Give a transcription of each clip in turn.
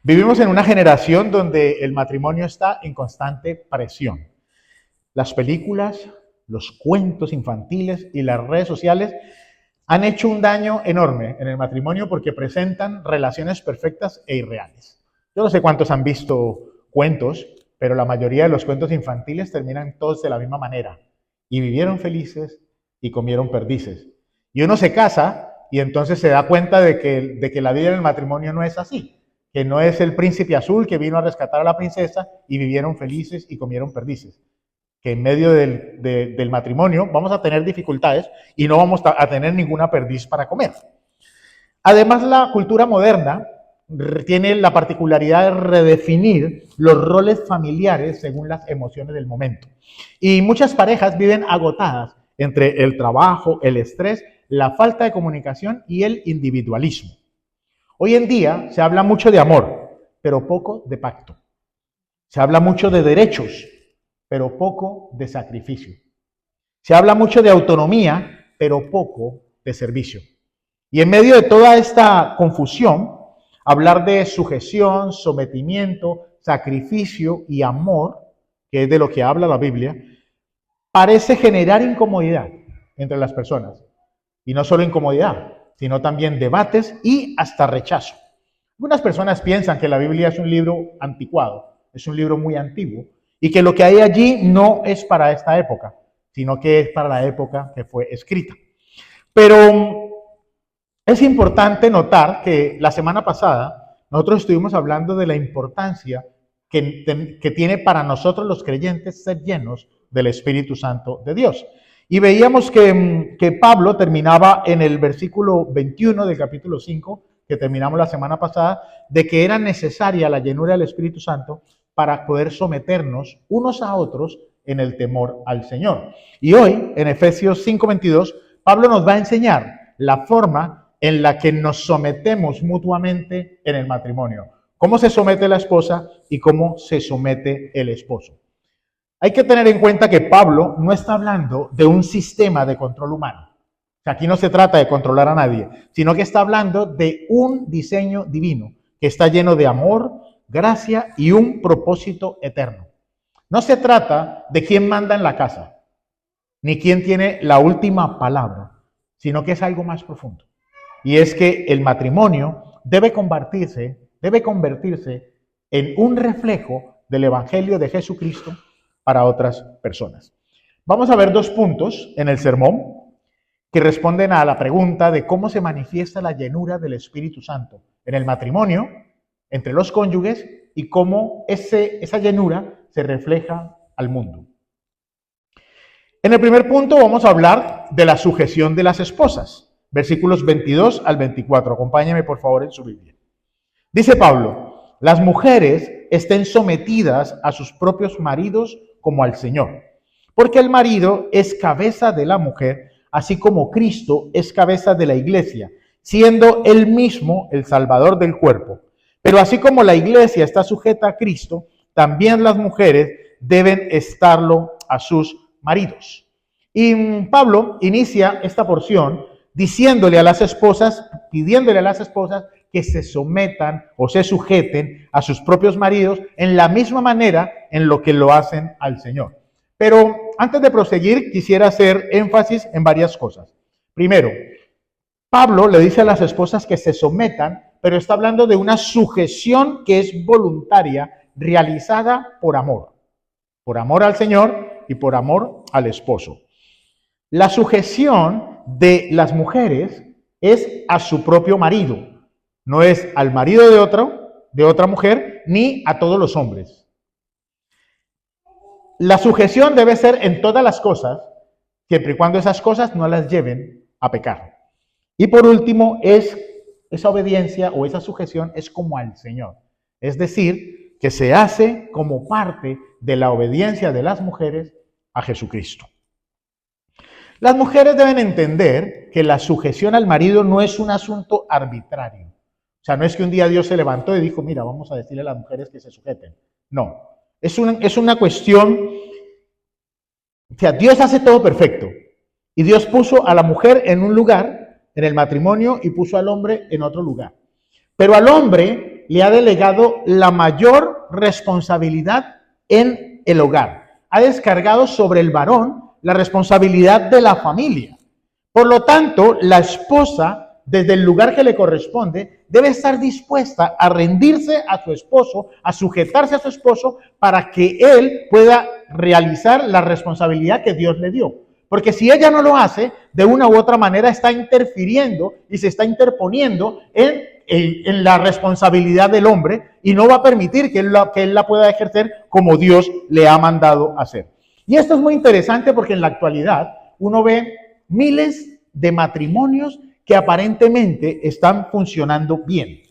Vivimos en una generación donde el matrimonio está en constante presión. Las películas, los cuentos infantiles y las redes sociales han hecho un daño enorme en el matrimonio porque presentan relaciones perfectas e irreales. Yo no sé cuántos han visto cuentos, pero la mayoría de los cuentos infantiles terminan todos de la misma manera. Y vivieron felices y comieron perdices. Y uno se casa y entonces se da cuenta de que la vida en el matrimonio no es así, que no es el príncipe azul que vino a rescatar a la princesa y vivieron felices y comieron perdices. Que en medio del matrimonio vamos a tener dificultades y no vamos a tener ninguna perdiz para comer. Además, la cultura moderna tiene la particularidad de redefinir los roles familiares según las emociones del momento. Y muchas parejas viven agotadas entre el trabajo, el estrés, la falta de comunicación y el individualismo. Hoy en día se habla mucho de amor, pero poco de pacto. Se habla mucho de derechos, pero poco de sacrificio. Se habla mucho de autonomía, pero poco de servicio. Y en medio de toda esta confusión, hablar de sujeción, sometimiento, sacrificio y amor, que es de lo que habla la Biblia, parece generar incomodidad entre las personas. Y no solo incomodidad, sino también debates y hasta rechazo. Algunas personas piensan que la Biblia es un libro anticuado, es un libro muy antiguo, y que lo que hay allí no es para esta época, sino que es para la época que fue escrita. Pero es importante notar que la semana pasada nosotros estuvimos hablando de la importancia que tiene para nosotros los creyentes ser llenos del Espíritu Santo de Dios. Y veíamos que Pablo terminaba en el versículo 21 del capítulo 5, que terminamos la semana pasada, de que era necesaria la llenura del Espíritu Santo para poder someternos unos a otros en el temor al Señor. Y hoy, en Efesios 5:22, Pablo nos va a enseñar la forma en la que nos sometemos mutuamente en el matrimonio. Cómo se somete la esposa y cómo se somete el esposo. Hay que tener en cuenta que Pablo no está hablando de un sistema de control humano. O sea, aquí no se trata de controlar a nadie, sino que está hablando de un diseño divino que está lleno de amor, gracia y un propósito eterno. No se trata de quién manda en la casa, ni quién tiene la última palabra, sino que es algo más profundo. Y es que el matrimonio debe convertirse en un reflejo del Evangelio de Jesucristo para otras personas. Vamos a ver dos puntos en el sermón que responden a la pregunta de cómo se manifiesta la llenura del Espíritu Santo en el matrimonio, entre los cónyuges, y cómo esa llenura se refleja al mundo. En el primer punto vamos a hablar de la sujeción de las esposas, versículos 22 al 24. Acompáñenme por favor en su Biblia. Dice Pablo: las mujeres estén sometidas a sus propios maridos como al Señor, porque el marido es cabeza de la mujer, así como Cristo es cabeza de la iglesia, siendo él mismo el Salvador del cuerpo. Pero así como la iglesia está sujeta a Cristo, también las mujeres deben estarlo a sus maridos. Y Pablo inicia esta porción pidiéndole a las esposas que se sometan o se sujeten a sus propios maridos en la misma manera en lo que lo hacen al Señor. Pero antes de proseguir, quisiera hacer énfasis en varias cosas. Primero, Pablo le dice a las esposas que se sometan, pero está hablando de una sujeción que es voluntaria, realizada por amor al Señor y por amor al esposo. La sujeción de las mujeres es a su propio marido, no es al marido de otra mujer, ni a todos los hombres. La sujeción debe ser en todas las cosas, siempre y cuando esas cosas no las lleven a pecar. Y por último, esa obediencia o esa sujeción es como al Señor. Es decir, que se hace como parte de la obediencia de las mujeres a Jesucristo. Las mujeres deben entender que la sujeción al marido no es un asunto arbitrario. O sea, no es que un día Dios se levantó y dijo, mira, vamos a decirle a las mujeres que se sujeten. No, es una cuestión, o sea, Dios hace todo perfecto. Y Dios puso a la mujer en un lugar, en el matrimonio, y puso al hombre en otro lugar. Pero al hombre le ha delegado la mayor responsabilidad en el hogar. Ha descargado sobre el varón la responsabilidad de la familia. Por lo tanto, la esposa, desde el lugar que le corresponde, debe estar dispuesta a rendirse a su esposo, a sujetarse a su esposo, para que él pueda realizar la responsabilidad que Dios le dio. Porque si ella no lo hace, de una u otra manera está interfiriendo y se está interponiendo en la responsabilidad del hombre y no va a permitir que él la pueda ejercer como Dios le ha mandado hacer. Y esto es muy interesante porque en la actualidad uno ve miles de matrimonios que aparentemente están funcionando bien,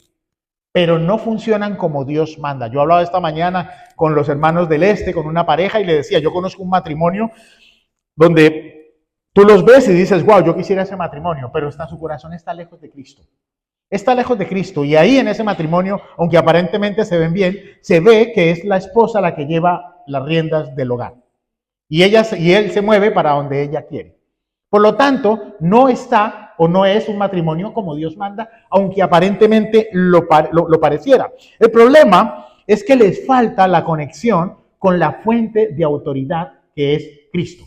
pero no funcionan como Dios manda. Yo hablaba esta mañana con los hermanos del Este, con una pareja, y le decía, yo conozco un matrimonio donde tú los ves y dices, wow, yo quisiera ese matrimonio, pero su corazón está lejos de Cristo. Está lejos de Cristo, y ahí en ese matrimonio, aunque aparentemente se ven bien, se ve que es la esposa la que lleva las riendas del hogar. Y él se mueve para donde ella quiere. Por lo tanto, no está o no es un matrimonio como Dios manda, aunque aparentemente lo pareciera. El problema es que les falta la conexión con la fuente de autoridad que es Cristo.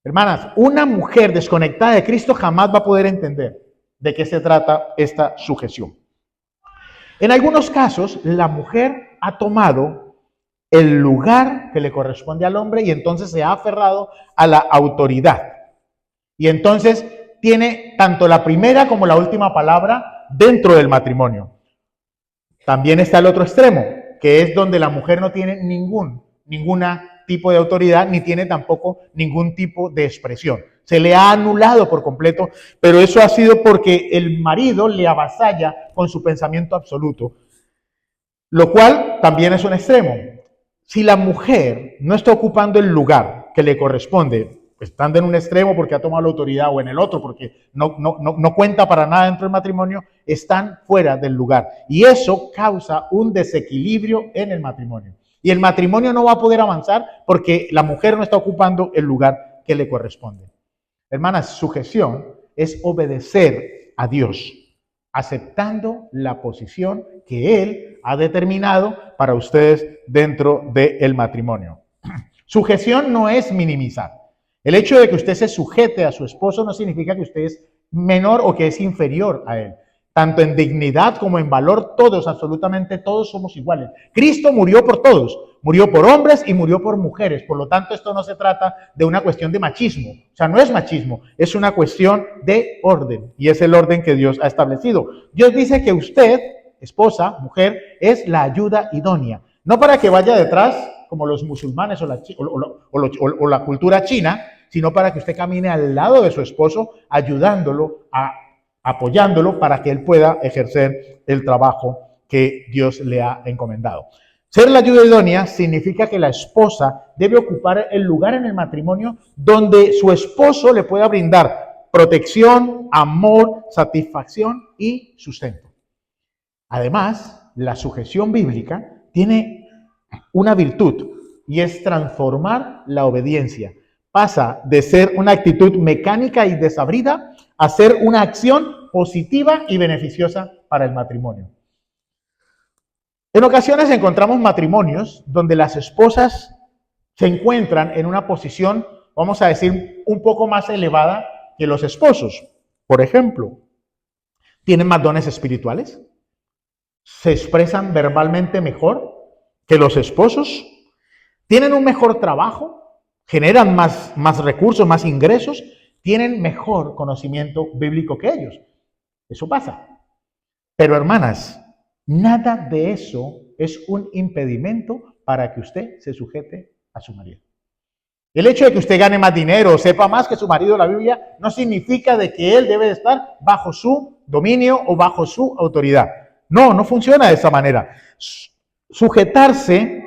Hermanas, una mujer desconectada de Cristo jamás va a poder entender de qué se trata esta sujeción. En algunos casos, la mujer ha tomado el lugar que le corresponde al hombre y entonces se ha aferrado a la autoridad. Y entonces tiene tanto la primera como la última palabra dentro del matrimonio. También está el otro extremo, que es donde la mujer no tiene ningún tipo de autoridad, ni tiene tampoco ningún tipo de expresión. Se le ha anulado por completo, pero eso ha sido porque el marido le avasalla con su pensamiento absoluto, lo cual también es un extremo. Si la mujer no está ocupando el lugar que le corresponde, estando en un extremo porque ha tomado la autoridad o en el otro porque no cuenta para nada dentro del matrimonio, están fuera del lugar. Y eso causa un desequilibrio en el matrimonio. Y el matrimonio no va a poder avanzar porque la mujer no está ocupando el lugar que le corresponde. Hermanas, sujeción es obedecer a Dios, aceptando la posición que Él ha determinado para ustedes dentro del matrimonio. Sujeción no es minimizar. El hecho de que usted se sujete a su esposo no significa que usted es menor o que es inferior a él. Tanto en dignidad como en valor, todos, absolutamente todos somos iguales. Cristo murió por todos, murió por hombres y murió por mujeres. Por lo tanto, esto no se trata de una cuestión de machismo. O sea, no es machismo, es una cuestión de orden. Y es el orden que Dios ha establecido. Dios dice que usted, esposa, mujer, es la ayuda idónea. No para que vaya detrás, como los musulmanes o la cultura china, sino para que usted camine al lado de su esposo, ayudándolo, apoyándolo para que él pueda ejercer el trabajo que Dios le ha encomendado. Ser la ayuda idónea significa que la esposa debe ocupar el lugar en el matrimonio donde su esposo le pueda brindar protección, amor, satisfacción y sustento. Además, la sujeción bíblica tiene una virtud y es transformar la obediencia. Pasa de ser una actitud mecánica y desabrida a ser una acción positiva y beneficiosa para el matrimonio. En ocasiones encontramos matrimonios donde las esposas se encuentran en una posición, vamos a decir, un poco más elevada que los esposos. Por ejemplo, tienen más dones espirituales, se expresan verbalmente mejor que los esposos, tienen un mejor trabajo, generan más recursos, más ingresos, tienen mejor conocimiento bíblico que ellos. Eso pasa. Pero hermanas, nada de eso es un impedimento para que usted se sujete a su marido. El hecho de que usted gane más dinero o sepa más que su marido en la Biblia no significa de que él debe de estar bajo su dominio o bajo su autoridad. No funciona de esa manera. Sujetarse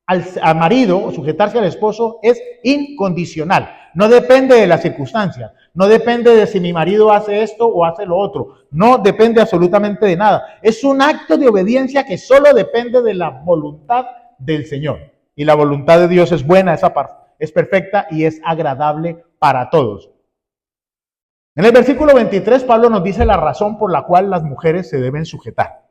al marido o sujetarse al esposo es incondicional. No depende de las circunstancias. No depende de si mi marido hace esto o hace lo otro. No depende absolutamente de nada. Es un acto de obediencia que solo depende de la voluntad del Señor. Y la voluntad de Dios es buena, es perfecta y es agradable para todos. En el versículo 23, Pablo nos dice la razón por la cual las mujeres se deben sujetar.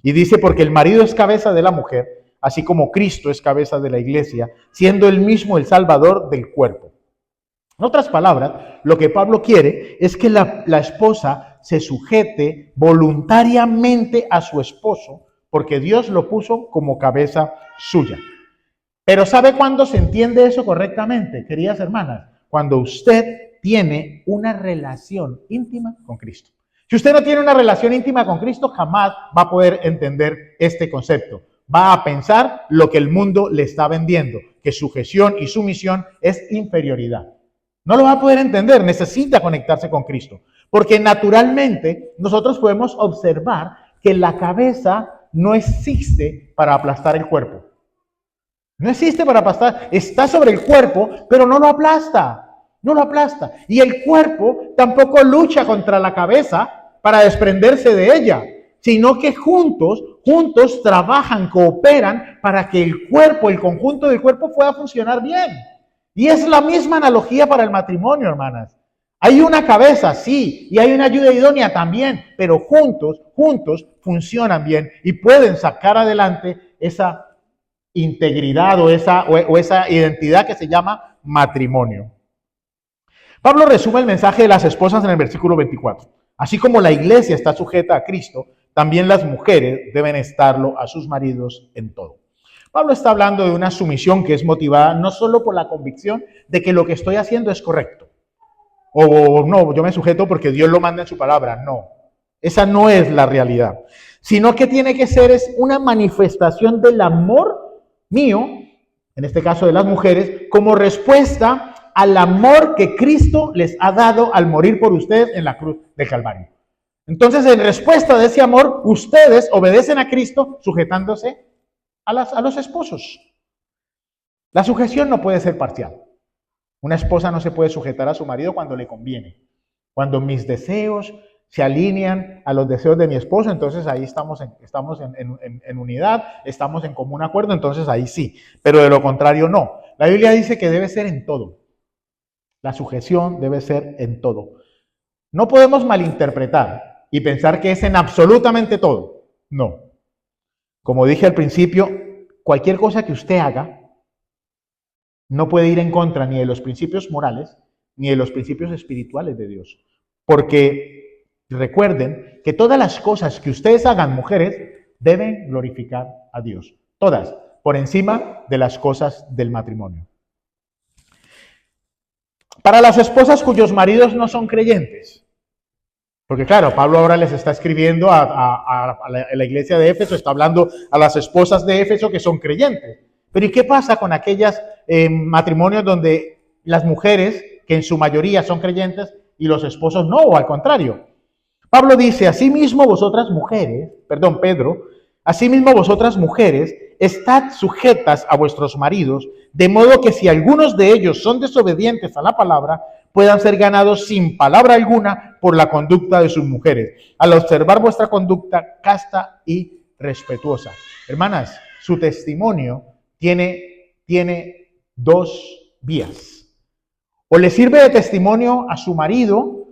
Y dice, porque el marido es cabeza de la mujer, así como Cristo es cabeza de la iglesia, siendo él mismo el Salvador del cuerpo. En otras palabras, lo que Pablo quiere es que la esposa se sujete voluntariamente a su esposo, porque Dios lo puso como cabeza suya. Pero ¿sabe cuándo se entiende eso correctamente, queridas hermanas? Cuando usted tiene una relación íntima con Cristo. Si usted no tiene una relación íntima con Cristo, jamás va a poder entender este concepto. Va a pensar lo que el mundo le está vendiendo, que sujeción y sumisión es inferioridad. No lo va a poder entender, necesita conectarse con Cristo. Porque naturalmente nosotros podemos observar que la cabeza no existe para aplastar el cuerpo. No existe para aplastar, está sobre el cuerpo, pero no lo aplasta. No lo aplasta. Y el cuerpo tampoco lucha contra la cabeza para desprenderse de ella, sino que juntos trabajan, cooperan para que el cuerpo, el conjunto del cuerpo pueda funcionar bien. Y es la misma analogía para el matrimonio, hermanas. Hay una cabeza, sí, y hay una ayuda idónea también, pero juntos funcionan bien y pueden sacar adelante esa integridad o esa identidad que se llama matrimonio. Pablo resume el mensaje de las esposas en el versículo 24. Así como la iglesia está sujeta a Cristo, también las mujeres deben estarlo a sus maridos en todo. Pablo está hablando de una sumisión que es motivada no solo por la convicción de que lo que estoy haciendo es correcto, o no, yo me sujeto porque Dios lo manda en su palabra. No, esa no es la realidad, sino que tiene que ser es una manifestación del amor mío, en este caso de las mujeres, como respuesta al amor que Cristo les ha dado al morir por ustedes en la cruz del Calvario. Entonces, en respuesta de ese amor, ustedes obedecen a Cristo sujetándose a los esposos. La sujeción no puede ser parcial. Una esposa no se puede sujetar a su marido cuando le conviene. Cuando mis deseos se alinean a los deseos de mi esposo, entonces ahí estamos en unidad, estamos en común acuerdo, entonces ahí sí. Pero de lo contrario, no. La Biblia dice que debe ser en todo. La sujeción debe ser en todo. No podemos malinterpretar y pensar que es en absolutamente todo. No. Como dije al principio, cualquier cosa que usted haga no puede ir en contra ni de los principios morales ni de los principios espirituales de Dios. Porque recuerden que todas las cosas que ustedes hagan, mujeres, deben glorificar a Dios. Todas, por encima de las cosas del matrimonio. Para las esposas cuyos maridos no son creyentes, porque claro, Pablo ahora les está escribiendo a la iglesia de Éfeso, está hablando a las esposas de Éfeso que son creyentes. Pero ¿y qué pasa con aquellos matrimonios donde las mujeres, que en su mayoría son creyentes, y los esposos no, o al contrario? Pablo dice, asimismo vosotras mujeres, Pedro, asimismo vosotras mujeres, estad sujetas a vuestros maridos, de modo que si algunos de ellos son desobedientes a la palabra, puedan ser ganados sin palabra alguna por la conducta de sus mujeres, al observar vuestra conducta casta y respetuosa. Hermanas, su testimonio tiene dos vías. O le sirve de testimonio a su marido,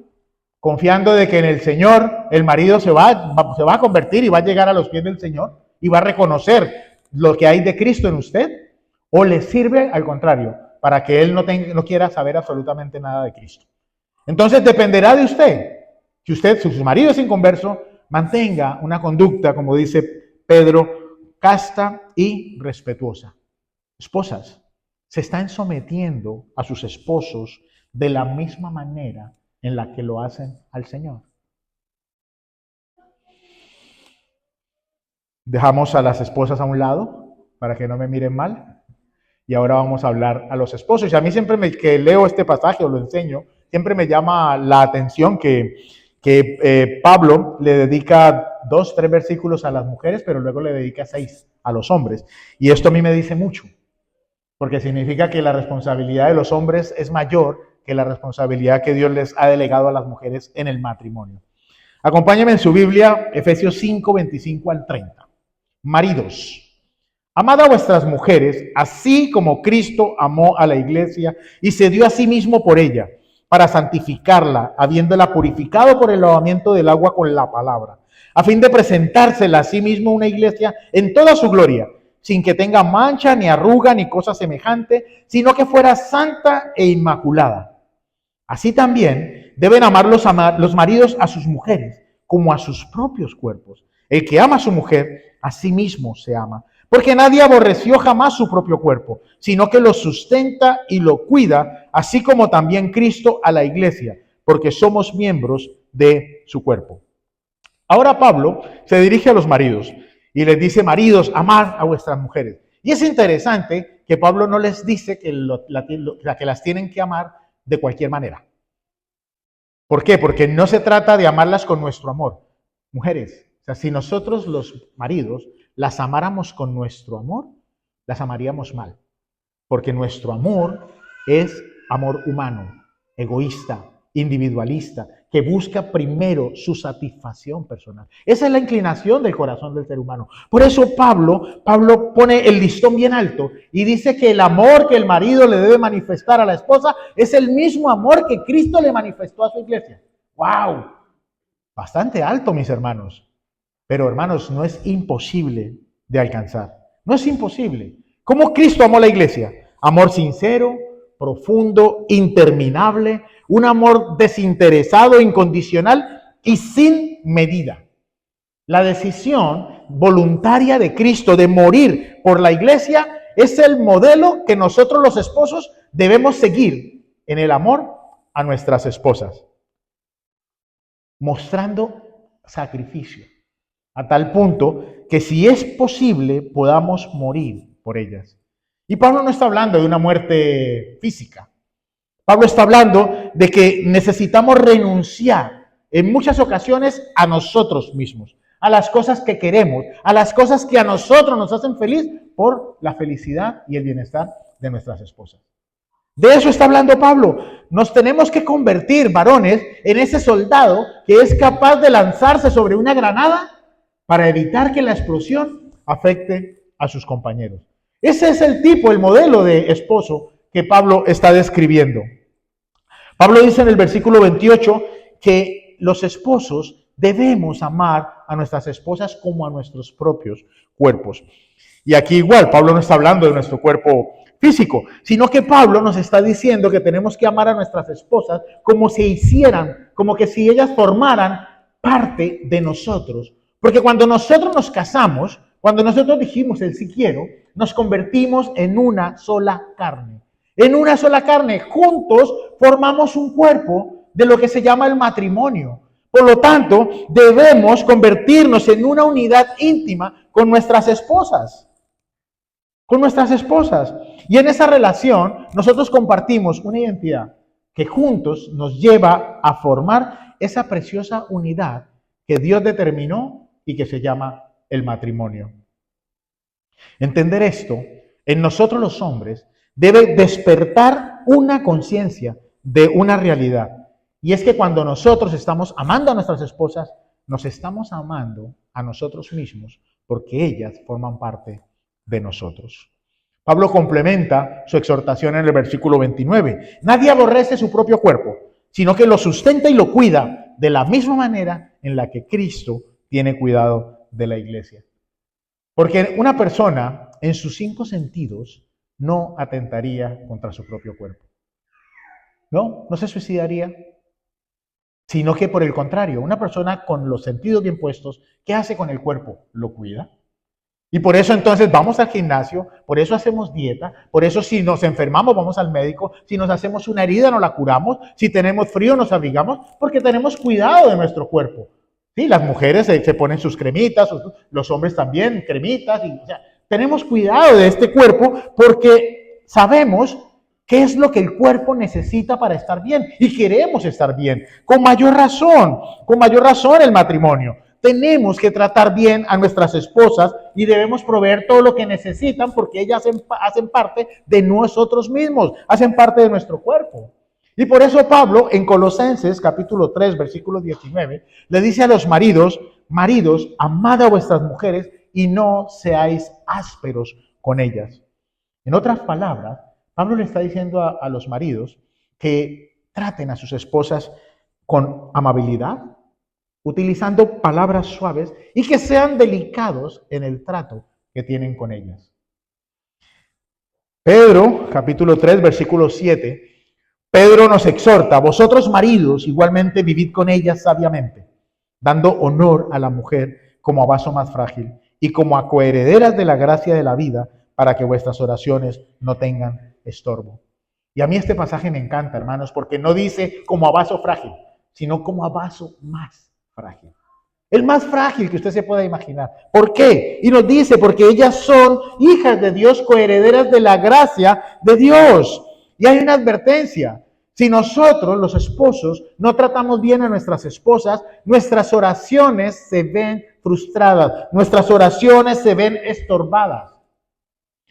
confiando de que en el Señor el marido se va a convertir y va a llegar a los pies del Señor y va a reconocer lo que hay de Cristo en usted, o le sirve al contrario, para que él no quiera saber absolutamente nada de Cristo. Entonces dependerá de usted. Si su marido es inconverso, mantenga una conducta, como dice Pedro, casta y respetuosa. Esposas, se están sometiendo a sus esposos de la misma manera en la que lo hacen al Señor. Dejamos a las esposas a un lado para que no me miren mal. Y ahora vamos a hablar a los esposos. Y a mí siempre que leo este pasaje o lo enseño, siempre me llama la atención que Pablo le dedica 2, 3 versículos a las mujeres, pero luego le dedica 6 a los hombres. Y esto a mí me dice mucho, porque significa que la responsabilidad de los hombres es mayor que la responsabilidad que Dios les ha delegado a las mujeres en el matrimonio. Acompáñenme en su Biblia, Efesios 5, 25 al 30. Maridos, amad a vuestras mujeres, así como Cristo amó a la iglesia y se dio a sí mismo por ella, para santificarla, habiéndola purificado por el lavamiento del agua con la palabra, a fin de presentársela a sí mismo una iglesia en toda su gloria, sin que tenga mancha, ni arruga, ni cosa semejante, sino que fuera santa e inmaculada. Así también deben amar los maridos a sus mujeres, como a sus propios cuerpos. El que ama a su mujer, a sí mismo se ama. Porque nadie aborreció jamás su propio cuerpo, sino que lo sustenta y lo cuida, así como también Cristo a la iglesia, porque somos miembros de su cuerpo. Ahora Pablo se dirige a los maridos y les dice: maridos, amad a vuestras mujeres. Y es interesante que Pablo no les dice que las tienen que amar de cualquier manera. ¿Por qué? Porque no se trata de amarlas con nuestro amor. Mujeres, o sea, si nosotros los maridos las amáramos con nuestro amor, las amaríamos mal. Porque nuestro amor es amor humano, egoísta, individualista, que busca primero su satisfacción personal. Esa es la inclinación del corazón del ser humano. Por eso Pablo pone el listón bien alto y dice que el amor que el marido le debe manifestar a la esposa es el mismo amor que Cristo le manifestó a su iglesia. ¡Wow! Bastante alto, mis hermanos. Pero, hermanos, no es imposible de alcanzar. No es imposible. ¿Cómo Cristo amó a la iglesia? Amor sincero, profundo, interminable, un amor desinteresado, incondicional y sin medida. La decisión voluntaria de Cristo de morir por la iglesia es el modelo que nosotros los esposos debemos seguir en el amor a nuestras esposas, mostrando sacrificio, a tal punto que si es posible podamos morir por ellas. Y Pablo no está hablando de una muerte física. Pablo está hablando de que necesitamos renunciar en muchas ocasiones a nosotros mismos, a las cosas que queremos, a las cosas que a nosotros nos hacen feliz por la felicidad y el bienestar de nuestras esposas. De eso está hablando Pablo. Nos tenemos que convertir, varones, en ese soldado que es capaz de lanzarse sobre una granada para evitar que la explosión afecte a sus compañeros. Ese es el tipo, el modelo de esposo que Pablo está describiendo. Pablo dice en el versículo 28 que los esposos debemos amar a nuestras esposas como a nuestros propios cuerpos. Y aquí igual, Pablo no está hablando de nuestro cuerpo físico, sino que Pablo nos está diciendo que tenemos que amar a nuestras esposas como si hicieran, como que si ellas formaran parte de nosotros. Porque cuando nosotros nos casamos, cuando nosotros dijimos el sí quiero, nos convertimos en una sola carne. En una sola carne, juntos formamos un cuerpo de lo que se llama el matrimonio. Por lo tanto, debemos convertirnos en una unidad íntima con nuestras esposas. Con nuestras esposas. Y en esa relación, nosotros compartimos una identidad que juntos nos lleva a formar esa preciosa unidad que Dios determinó y que se llama el matrimonio. Entender esto, en nosotros los hombres, debe despertar una conciencia de una realidad. Y es que cuando nosotros estamos amando a nuestras esposas, nos estamos amando a nosotros mismos porque ellas forman parte de nosotros. Pablo complementa su exhortación en el versículo 29. Nadie aborrece su propio cuerpo, sino que lo sustenta y lo cuida de la misma manera en la que Cristo tiene cuidado de la iglesia. Porque una persona en sus 5 sentidos no atentaría contra su propio cuerpo. No se suicidaría, sino que por el contrario, una persona con los sentidos bien puestos, ¿qué hace con el cuerpo? Lo cuida. Y por eso entonces vamos al gimnasio, por eso hacemos dieta, por eso si nos enfermamos vamos al médico, si nos hacemos una herida nos la curamos, si tenemos frío nos abrigamos, porque tenemos cuidado de nuestro cuerpo. Sí, las mujeres se ponen sus cremitas, los hombres también cremitas, o sea, tenemos cuidado de este cuerpo porque sabemos qué es lo que el cuerpo necesita para estar bien y queremos estar bien. Con mayor razón el matrimonio. Tenemos que tratar bien a nuestras esposas y debemos proveer todo lo que necesitan porque ellas hacen parte de nosotros mismos, hacen parte de nuestro cuerpo. Y por eso Pablo en Colosenses capítulo 3 versículo 19 le dice a los maridos, amad a vuestras mujeres y no seáis ásperos con ellas. En otras palabras, Pablo le está diciendo a los maridos que traten a sus esposas con amabilidad, utilizando palabras suaves y que sean delicados en el trato que tienen con ellas. Pedro, capítulo 3, versículo 7, Pedro nos exhorta: vosotros maridos igualmente vivid con ellas sabiamente, dando honor a la mujer como a vaso más frágil y como a coherederas de la gracia de la vida, para que vuestras oraciones no tengan estorbo. Y a mí este pasaje me encanta, hermanos, porque no dice como a vaso frágil, sino como a vaso más frágil. El más frágil que usted se pueda imaginar. ¿Por qué? Y nos dice, porque ellas son hijas de Dios, coherederas de la gracia de Dios. Y hay una advertencia. Si nosotros, los esposos, no tratamos bien a nuestras esposas, nuestras oraciones se ven frustradas, nuestras oraciones se ven estorbadas.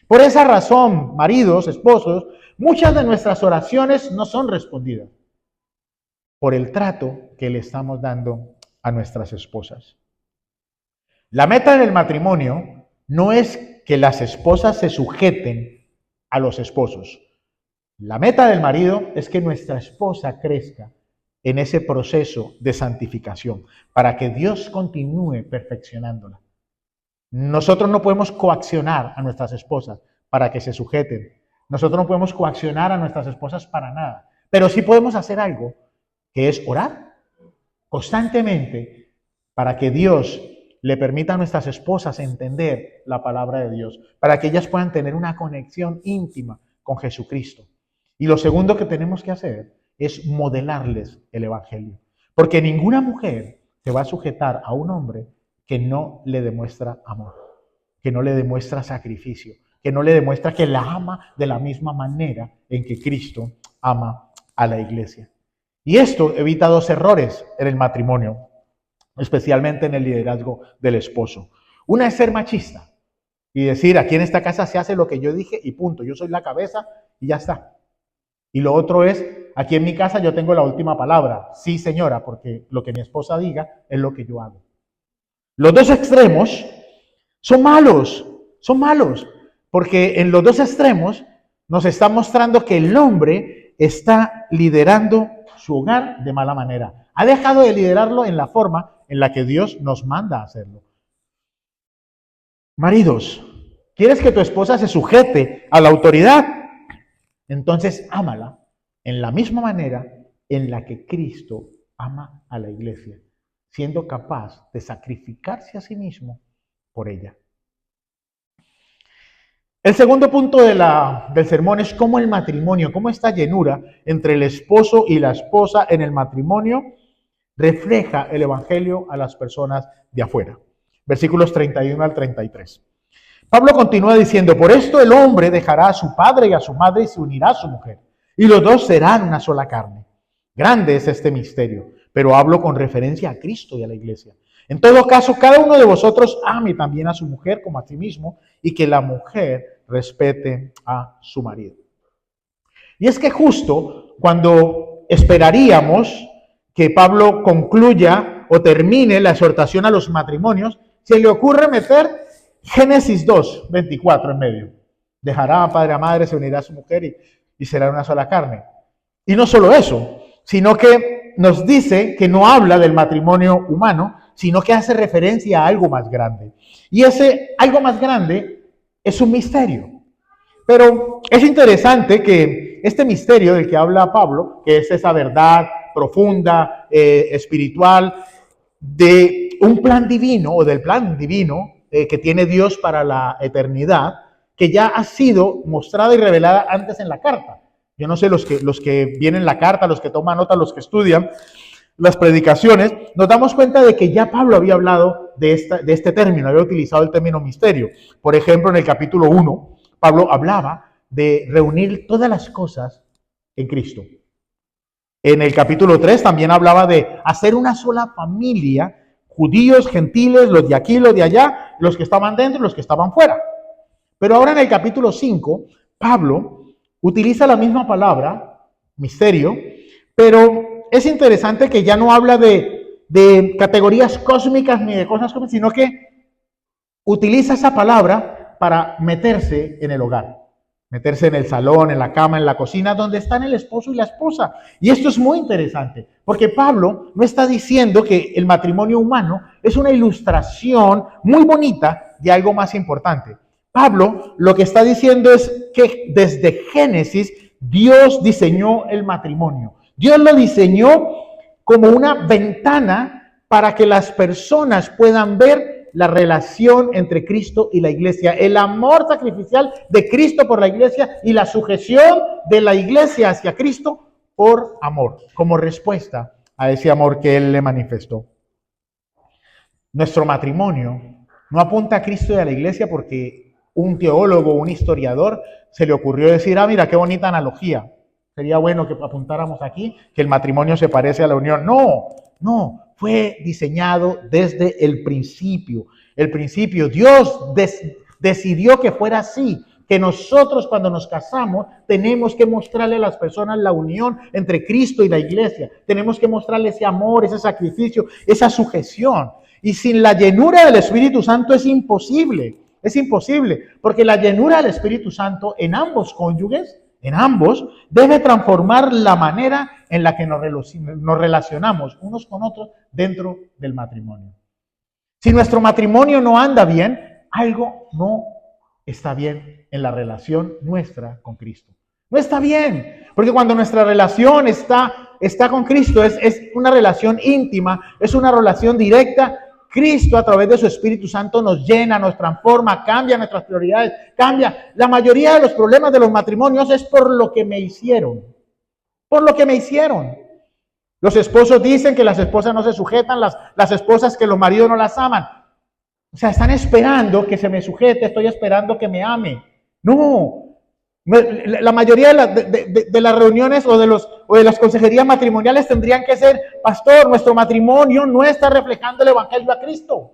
Por esa razón, maridos, esposos, muchas de nuestras oraciones no son respondidas por el trato que le estamos dando a nuestras esposas. La meta del matrimonio no es que las esposas se sujeten a los esposos. La meta del marido es que nuestra esposa crezca en ese proceso de santificación, para que Dios continúe perfeccionándola. Nosotros no podemos coaccionar a nuestras esposas para que se sujeten. Nosotros no podemos coaccionar a nuestras esposas para nada. Pero sí podemos hacer algo, que es orar constantemente para que Dios le permita a nuestras esposas entender la palabra de Dios, para que ellas puedan tener una conexión íntima con Jesucristo. Y lo segundo que tenemos que hacer es modelarles el Evangelio. Porque ninguna mujer se va a sujetar a un hombre que no le demuestra amor, que no le demuestra sacrificio, que no le demuestra que la ama de la misma manera en que Cristo ama a la iglesia. Y esto evita dos errores en el matrimonio, especialmente en el liderazgo del esposo. Una es ser machista y decir, aquí en esta casa se hace lo que yo dije y punto, yo soy la cabeza y ya está. Y lo otro es, aquí en mi casa yo tengo la última palabra, sí señora, porque lo que mi esposa diga es lo que yo hago. Los dos extremos son malos, porque en los dos extremos nos está mostrando que el hombre está liderando su hogar de mala manera. Ha dejado de liderarlo en la forma en la que Dios nos manda a hacerlo. Maridos, ¿quieres que tu esposa se sujete a la autoridad? Entonces ámala en la misma manera en la que Cristo ama a la iglesia, siendo capaz de sacrificarse a sí mismo por ella. El segundo punto del sermón es cómo el matrimonio, cómo esta llenura entre el esposo y la esposa en el matrimonio refleja el evangelio a las personas de afuera. Versículos 31 al 33. Pablo continúa diciendo: por esto el hombre dejará a su padre y a su madre y se unirá a su mujer, y los dos serán una sola carne. Grande es este misterio, pero hablo con referencia a Cristo y a la iglesia. En todo caso, cada uno de vosotros ame también a su mujer como a sí mismo, y que la mujer respete a su marido. Y es que justo cuando esperaríamos que Pablo concluya o termine la exhortación a los matrimonios, se le ocurre meter Génesis 2, 24 en medio. Dejará a padre a madre, se unirá a su mujer y será una sola carne. Y no solo eso, sino que nos dice que no habla del matrimonio humano, sino que hace referencia a algo más grande. Y ese algo más grande es un misterio. Pero es interesante que este misterio del que habla Pablo, que es esa verdad profunda, espiritual, de un plan divino o del plan divino que tiene Dios para la eternidad, que ya ha sido mostrada y revelada antes en la carta. Yo no sé, los que vienen la carta, los que toman nota, los que estudian las predicaciones, nos damos cuenta de que ya Pablo había hablado de este término, había utilizado el término misterio. Por ejemplo, en el capítulo 1, Pablo hablaba de reunir todas las cosas en Cristo. En el capítulo 3 también hablaba de hacer una sola familia, judíos, gentiles, los de aquí, los de allá, los que estaban dentro y los que estaban fuera. Pero ahora en el capítulo 5, Pablo utiliza la misma palabra, misterio, pero es interesante que ya no habla de categorías cósmicas ni de cosas cósmicas, sino que utiliza esa palabra para meterse en el hogar. meterse en el salón, en la cama, en la cocina, donde están el esposo y la esposa. Y esto es muy interesante, porque Pablo no está diciendo que el matrimonio humano es una ilustración muy bonita de algo más importante. Pablo lo que está diciendo es que desde Génesis Dios diseñó el matrimonio. Dios lo diseñó como una ventana para que las personas puedan ver la relación entre Cristo y la iglesia, el amor sacrificial de Cristo por la iglesia y la sujeción de la iglesia hacia Cristo por amor, como respuesta a ese amor que Él le manifestó. Nuestro matrimonio no apunta a Cristo y a la iglesia porque un teólogo, un historiador, se le ocurrió decir, mira, qué bonita analogía. Sería bueno que apuntáramos aquí que el matrimonio se parece a la unión. No, fue diseñado desde el principio. El principio, Dios decidió que fuera así, que nosotros cuando nos casamos tenemos que mostrarle a las personas la unión entre Cristo y la iglesia. Tenemos que mostrarle ese amor, ese sacrificio, esa sujeción. Y sin la llenura del Espíritu Santo es imposible, porque la llenura del Espíritu Santo en ambos cónyuges, debe transformar la manera en la que nos relacionamos unos con otros dentro del matrimonio. Si nuestro matrimonio no anda bien, algo no está bien en la relación nuestra con Cristo. No está bien, porque cuando nuestra relación está con Cristo, es una relación íntima, es una relación directa. Cristo a través de su Espíritu Santo nos llena, nos transforma, cambia nuestras prioridades, cambia. La mayoría de los problemas de los matrimonios es por lo que me hicieron. Los esposos dicen que las esposas no se sujetan, las esposas que los maridos no las aman. O sea, están esperando que se me sujete, estoy esperando que me ame. No. La mayoría de las reuniones o de las consejerías matrimoniales tendrían que ser, pastor, nuestro matrimonio no está reflejando el evangelio a Cristo.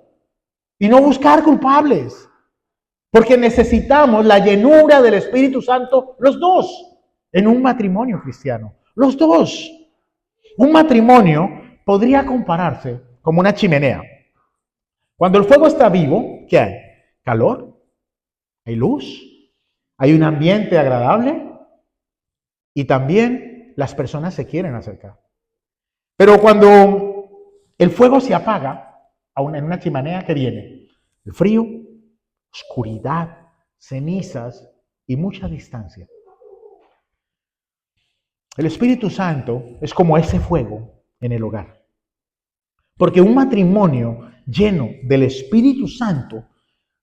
Y no buscar culpables. Porque necesitamos la llenura del Espíritu Santo, los dos, en un matrimonio cristiano. Los dos. Un matrimonio podría compararse como una chimenea. Cuando el fuego está vivo, ¿qué hay? Calor, hay luz, hay un ambiente agradable y también las personas se quieren acercar. Pero cuando el fuego se apaga, en una chimenea, ¿qué viene? El frío, oscuridad, cenizas y mucha distancia. El Espíritu Santo es como ese fuego en el hogar. Porque un matrimonio lleno del Espíritu Santo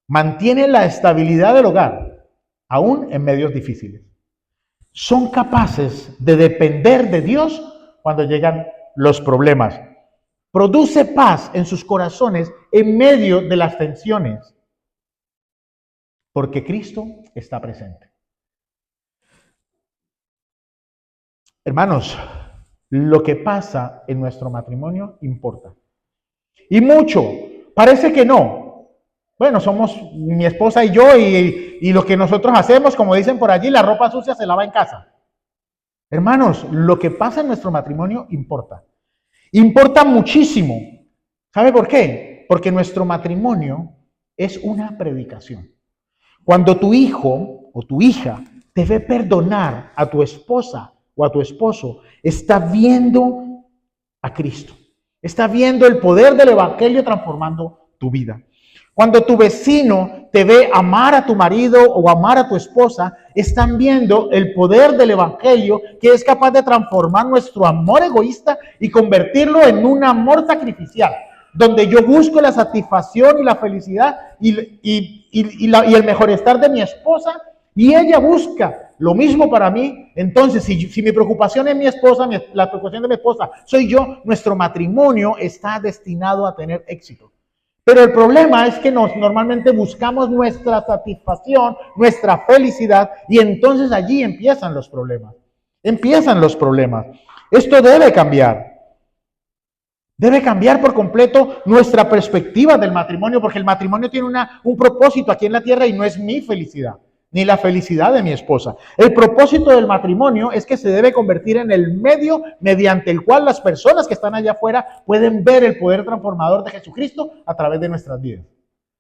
mantiene la estabilidad del hogar, aún en medios difíciles. Son capaces de depender de Dios cuando llegan los problemas. Produce paz en sus corazones en medio de las tensiones, porque Cristo está presente. Hermanos, lo que pasa en nuestro matrimonio importa. Y mucho. Parece que no. Bueno, somos mi esposa y yo y lo que nosotros hacemos, como dicen por allí, la ropa sucia se lava en casa. Hermanos, lo que pasa en nuestro matrimonio importa. Importa muchísimo. ¿Sabe por qué? Porque nuestro matrimonio es una predicación. Cuando tu hijo o tu hija debe perdonar a tu esposa o a tu esposo, está viendo a Cristo. Está viendo el poder del evangelio transformando tu vida. Cuando tu vecino te ve amar a tu marido o amar a tu esposa, están viendo el poder del evangelio que es capaz de transformar nuestro amor egoísta y convertirlo en un amor sacrificial, donde yo busco la satisfacción y la felicidad y el mejorestar de mi esposa y ella busca lo mismo para mí. Entonces, si mi preocupación es mi esposa, la preocupación de mi esposa soy yo, nuestro matrimonio está destinado a tener éxito. Pero el problema es que normalmente buscamos nuestra satisfacción, nuestra felicidad, y entonces allí empiezan los problemas. Esto debe cambiar. Debe cambiar por completo nuestra perspectiva del matrimonio, porque el matrimonio tiene un propósito aquí en la tierra y no es mi felicidad, ni la felicidad de mi esposa. El propósito del matrimonio es que se debe convertir en el medio mediante el cual las personas que están allá afuera pueden ver el poder transformador de Jesucristo a través de nuestras vidas.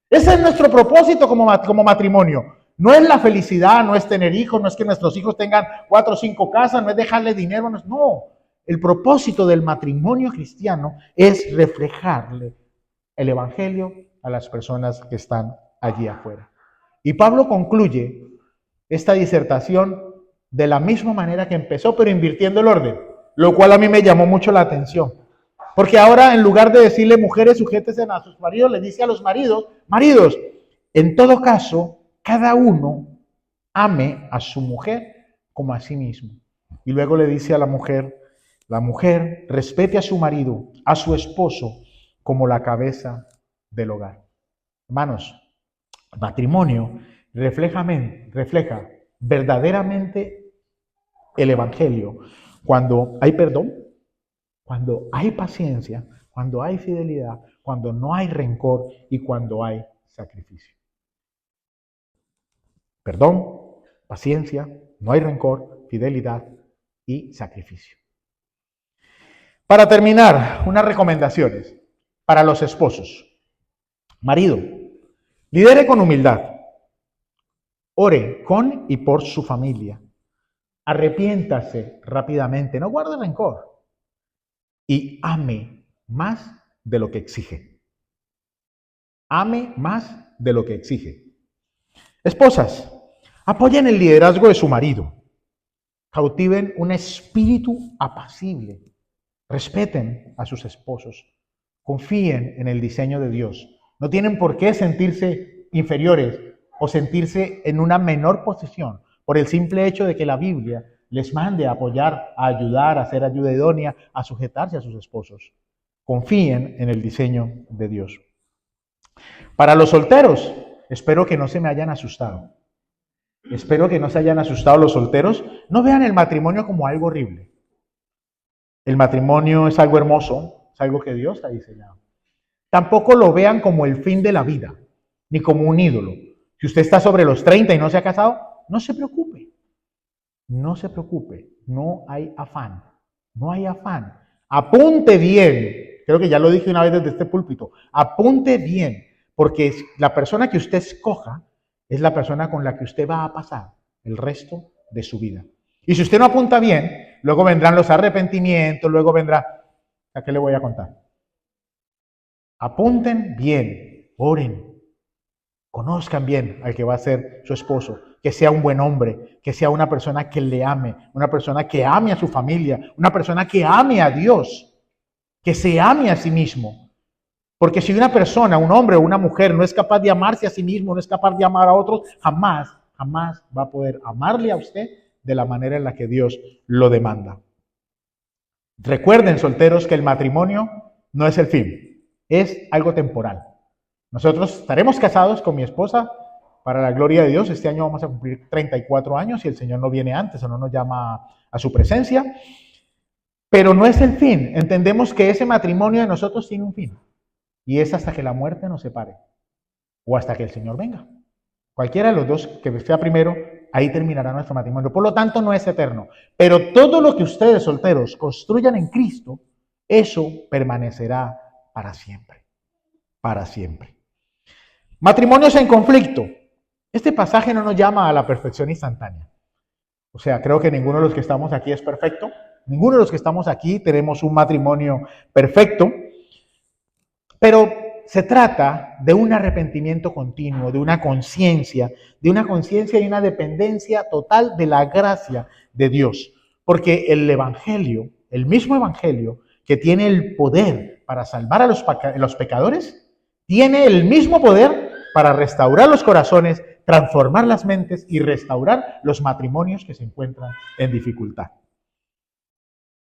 Ese es nuestro propósito como matrimonio. No es la felicidad, no es tener hijos, no es que nuestros hijos tengan 4 o 5 casas, no es dejarle dinero, no. El propósito del matrimonio cristiano es reflejarle el evangelio a las personas que están allí afuera. Y Pablo concluye esta disertación de la misma manera que empezó, pero invirtiendo el orden, lo cual a mí me llamó mucho la atención. Porque ahora, en lugar de decirle mujeres sujétense a sus maridos, le dice a los maridos, maridos, en todo caso, cada uno ame a su mujer como a sí mismo. Y luego le dice a la mujer respete a su marido, a su esposo, como la cabeza del hogar. Hermanos, el matrimonio refleja verdaderamente el evangelio cuando hay perdón, cuando hay paciencia, cuando hay fidelidad, cuando no hay rencor y cuando hay sacrificio. Perdón, paciencia, no hay rencor, fidelidad y sacrificio. Para terminar, unas recomendaciones para los esposos. Marido, lidere con humildad. Ore con y por su familia. Arrepiéntase rápidamente, no guarde rencor. Y ame más de lo que exige. Ame más de lo que exige. Esposas, apoyen el liderazgo de su marido. Cautiven un espíritu apacible. Respeten a sus esposos. Confíen en el diseño de Dios. No tienen por qué sentirse inferiores o sentirse en una menor posición por el simple hecho de que la Biblia les mande a apoyar, a ayudar, a hacer ayuda idónea, a sujetarse a sus esposos. Confíen en el diseño de Dios. Para los solteros, espero que no se me hayan asustado. Espero que no se hayan asustado los solteros. No vean el matrimonio como algo horrible. El matrimonio es algo hermoso, es algo que Dios ha diseñado. Tampoco lo vean como el fin de la vida, ni como un ídolo. Si usted está sobre los 30 y no se ha casado, no se preocupe. No se preocupe, no hay afán. No hay afán. Apunte bien. Creo que ya lo dije una vez desde este púlpito. Apunte bien, porque la persona que usted escoja es la persona con la que usted va a pasar el resto de su vida. Y si usted no apunta bien, luego vendrán los arrepentimientos, luego vendrá... ¿A qué le voy a contar? Apunten bien, oren, conozcan bien al que va a ser su esposo, que sea un buen hombre, que sea una persona que le ame, una persona que ame a su familia, una persona que ame a Dios, que se ame a sí mismo. Porque si una persona, un hombre o una mujer no es capaz de amarse a sí mismo, no es capaz de amar a otros, jamás va a poder amarle a usted de la manera en la que Dios lo demanda. Recuerden, solteros, que el matrimonio no es el fin, es algo temporal. Nosotros estaremos casados con mi esposa para la gloria de Dios. Este año vamos a cumplir 34 años si el Señor no viene antes o no nos llama a su presencia. Pero no es el fin. Entendemos que ese matrimonio de nosotros tiene un fin. Y es hasta que la muerte nos separe o hasta que el Señor venga. Cualquiera de los dos que sea primero, ahí terminará nuestro matrimonio. Por lo tanto, no es eterno. Pero todo lo que ustedes, solteros, construyan en Cristo, eso permanecerá para siempre. Para siempre. Matrimonios en conflicto. Este pasaje no nos llama a la perfección instantánea. O sea, creo que ninguno de los que estamos aquí es perfecto. Ninguno de los que estamos aquí tenemos un matrimonio perfecto. Pero se trata de un arrepentimiento continuo, de una conciencia y una dependencia total de la gracia de Dios. Porque el Evangelio, el mismo Evangelio que tiene el poder para salvar a los pecadores, tiene el mismo poder para restaurar los corazones, transformar las mentes y restaurar los matrimonios que se encuentran en dificultad.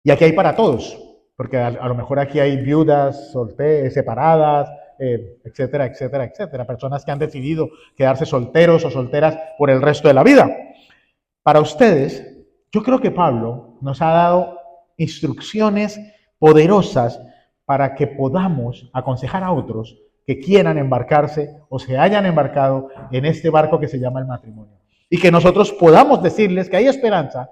Y aquí hay para todos, porque a lo mejor aquí hay viudas, separadas, etcétera, etcétera, etcétera. Personas que han decidido quedarse solteros o solteras por el resto de la vida. Para ustedes, yo creo que Pablo nos ha dado instrucciones poderosas para que podamos aconsejar a otros que quieran embarcarse o se hayan embarcado en este barco que se llama el matrimonio. Y que nosotros podamos decirles que hay esperanza,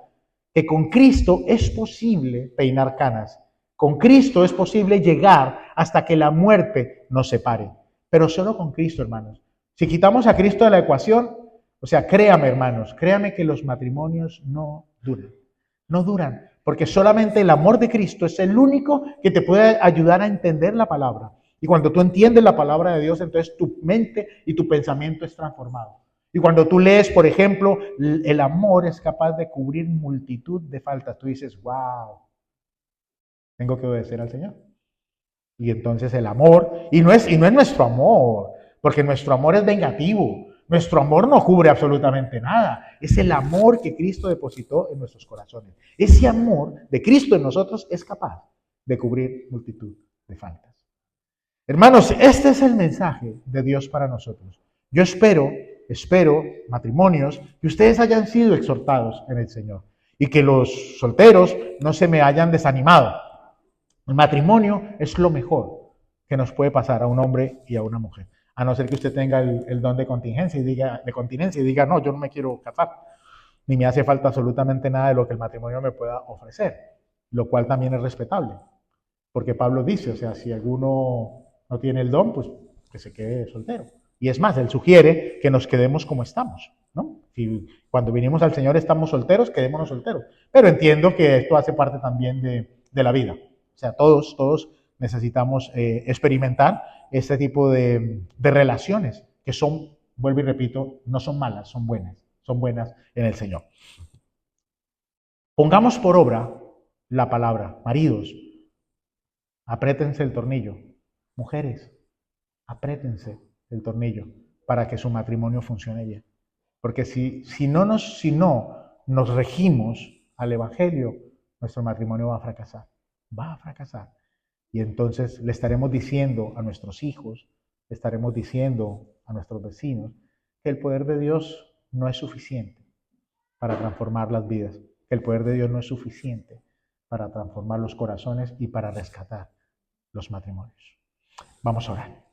que con Cristo es posible peinar canas. Con Cristo es posible llegar hasta que la muerte nos separe. Pero solo con Cristo, hermanos. Si quitamos a Cristo de la ecuación, O sea, créame, hermanos, créame que los matrimonios no duran. No duran, porque solamente el amor de Cristo es el único que te puede ayudar a entender la palabra. Y cuando tú entiendes la palabra de Dios, entonces tu mente y tu pensamiento es transformado. Y cuando tú lees, por ejemplo, el amor es capaz de cubrir multitud de faltas. Tú dices, wow, tengo que obedecer al Señor. Y entonces el amor, y no es nuestro amor, porque nuestro amor es vengativo. Nuestro amor no cubre absolutamente nada. Es el amor que Cristo depositó en nuestros corazones. Ese amor de Cristo en nosotros es capaz de cubrir multitud de faltas. Hermanos, este es el mensaje de Dios para nosotros. Yo espero, matrimonios, que ustedes hayan sido exhortados en el Señor y que los solteros no se me hayan desanimado. El matrimonio es lo mejor que nos puede pasar a un hombre y a una mujer. A no ser que usted tenga el don de contingencia y diga, no, yo no me quiero casar, ni me hace falta absolutamente nada de lo que el matrimonio me pueda ofrecer, lo cual también es respetable. Porque Pablo dice, o sea, si alguno no tiene el don, pues que se quede soltero. Y es más, él sugiere que nos quedemos como estamos, ¿no? Si cuando vinimos al Señor estamos solteros, quedémonos solteros. Pero entiendo que esto hace parte también de la vida. O sea, todos necesitamos experimentar este tipo de relaciones que son, vuelvo y repito, no son malas, son buenas en el Señor. Pongamos por obra la palabra, maridos, apriétense el tornillo. Mujeres, apriétense el tornillo para que su matrimonio funcione bien. Porque si no nos regimos al Evangelio, nuestro matrimonio va a fracasar. Va a fracasar. Y entonces le estaremos diciendo a nuestros hijos, le estaremos diciendo a nuestros vecinos que el poder de Dios no es suficiente para transformar las vidas, que el poder de Dios no es suficiente para transformar los corazones y para rescatar los matrimonios. Vamos a orar.